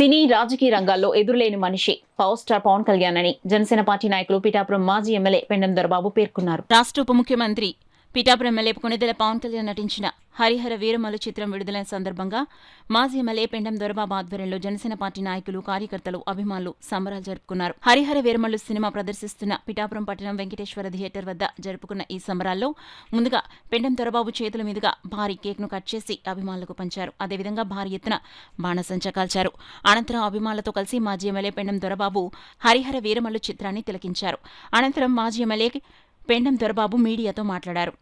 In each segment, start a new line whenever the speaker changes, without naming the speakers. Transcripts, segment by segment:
సినీ రాజకీయ రంగాల్లో ఎదురులేని మనిషి పవర్ స్టార్ పవన్ కళ్యాణ్ అని జనసేన పార్టీ నాయకులు పిఠాపురం మాజీ ఎమ్మెల్యే పెండెం దొరబాబు పేర్కొన్నారు. రాష్ట్ర ఉప ముఖ్యమంత్రి పిఠాపురం ఎమ్మెల్యే కొణిదెల పవన్ కళ్యాణ్ నటించిన హరిహర వీరమల్లు చిత్రం విడుదలైన సందర్భంగా మాజీ ఎమ్మెల్యే పెండెం దొరబాబు ఆధ్వర్యంలో జనసేన పార్టీ నాయకులు, కార్యకర్తలు, అభిమానులు సంబరాలు జరుపుకున్నారు. హరిహర వీరమల్లు సినిమా ప్రదర్శిస్తున్న పిఠాపురం పట్టణం వెంకటేశ్వర థియేటర్ వద్ద జరుపుకున్న ఈ సంబరాల్లో ముందుగా పెండెం దొరబాబు చేతుల మీదుగా భారీ కేక్ను కట్ చేసి అభిమానులకు పంచారు. అదేవిధంగా భారీ ఎత్తున బాణసంచా కాల్చారు. అనంతరం అభిమానులతో కలిసి మాజీ ఎమ్మెల్యే పెండెం దొరబాబు హరిహర వీరమల్లు చిత్రాన్ని తిలకించారు. అనంతరం మాజీ ఎమ్మెల్యే పెండెం దొరబాబు మీడియాతో మాట్లాడారు.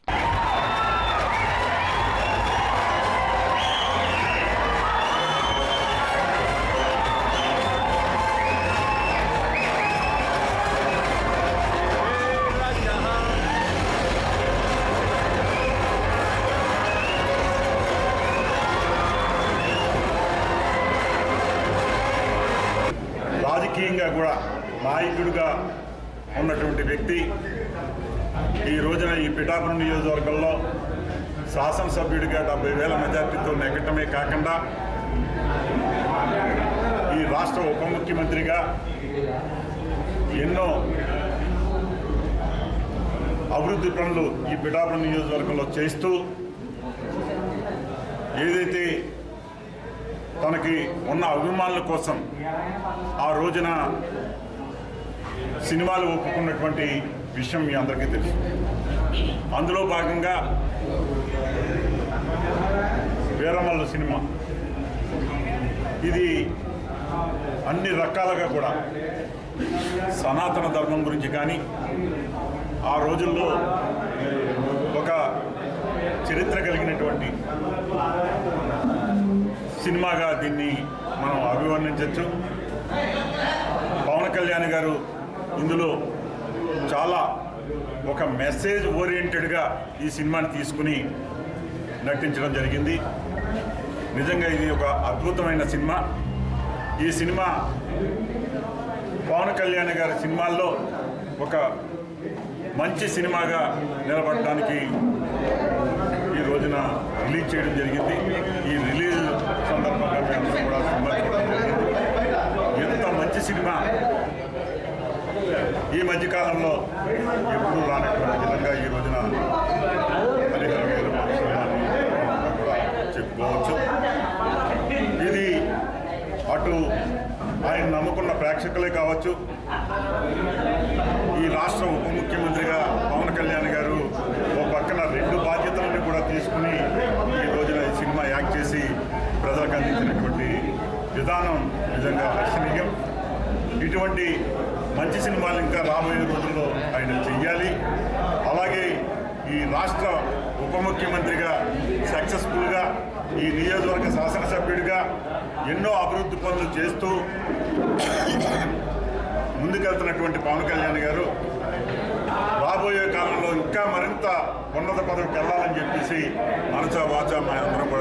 రాజకీయంగా కూడా నాయకుడిగా ఉన్నటువంటి వ్యక్తి ఈ రోజున ఈ పిఠాపురం నియోజకవర్గంలో శాసనసభ్యుడిగా 70,000 మెజార్టీతో నెగ్గటమే కాకుండా ఈ రాష్ట్ర ఉప ముఖ్యమంత్రిగా ఎన్నో అభివృద్ధి పనులు ఈ పిఠాపురం నియోజకవర్గంలో చేస్తూ ఏదైతే తనకి ఉన్న అభిమానుల కోసం ఆ రోజున సినిమాలు ఒప్పుకున్నటువంటి విషయం మీ అందరికీ తెలుసు. అందులో భాగంగా వీరమల్లు సినిమా ఇది అన్ని రకాలుగా కూడా సనాతన ధర్మం గురించి కానీ ఆ రోజుల్లో ఒక చరిత్ర కలిగినటువంటి సినిమాగా దీన్ని మనం అభివర్ణించవచ్చు. పవన్ కళ్యాణ్ గారు ఇందులో చాలా ఒక మెసేజ్ ఓరియంటెడ్గా ఈ సినిమాని తీసుకుని నటించడం జరిగింది. నిజంగా ఇది ఒక అద్భుతమైన సినిమా. ఈ సినిమా పవన్ కళ్యాణ్ గారి సినిమాల్లో ఒక మంచి సినిమాగా నిలబడడానికి ఈ రోజున రిలీజ్ చేయడం జరిగింది. ఈ రిలీజ్ సందర్భంగా మేము కూడా సినిమా చూడడం జరిగింది. ఎంత మంచి సినిమా ఈ మధ్యకాలంలో ఎప్పుడూ రానటువంటి విధంగా ఈ రోజున హరిహర వీరమల్లు సినిమాని కూడా చెప్పుకోవచ్చు. ఇది అటు ఆయన నమ్ముకున్న ప్రేక్షకులే కావచ్చు, ఈ రాష్ట్ర ఉప ముఖ్యమంత్రిగా పవన్ కళ్యాణ్ గారు ఓ పక్కన 2 బాధ్యతలను కూడా తీసుకుని ఈ రోజున ఈ సినిమా యాక్ట్ చేసి ప్రజలకు అందించినటువంటి విధానం నిజంగా హర్షణీయం. ఇటువంటి మంచి సినిమాలు ఇంకా రాబోయే రోజుల్లో ఆయన చెయ్యాలి. అలాగే ఈ రాష్ట్ర ఉప ముఖ్యమంత్రిగా సక్సెస్ఫుల్గా ఈ నియోజకవర్గ శాసనసభ్యుడిగా ఎన్నో అభివృద్ధి పనులు చేస్తూ ముందుకెళ్తున్నటువంటి పవన్ కళ్యాణ్ గారు రాబోయే కాలంలో ఇంకా మరింత ఉన్నత పదవికి వెళ్ళాలని చెప్పేసి మనసా వాచా మా అందరం కూడా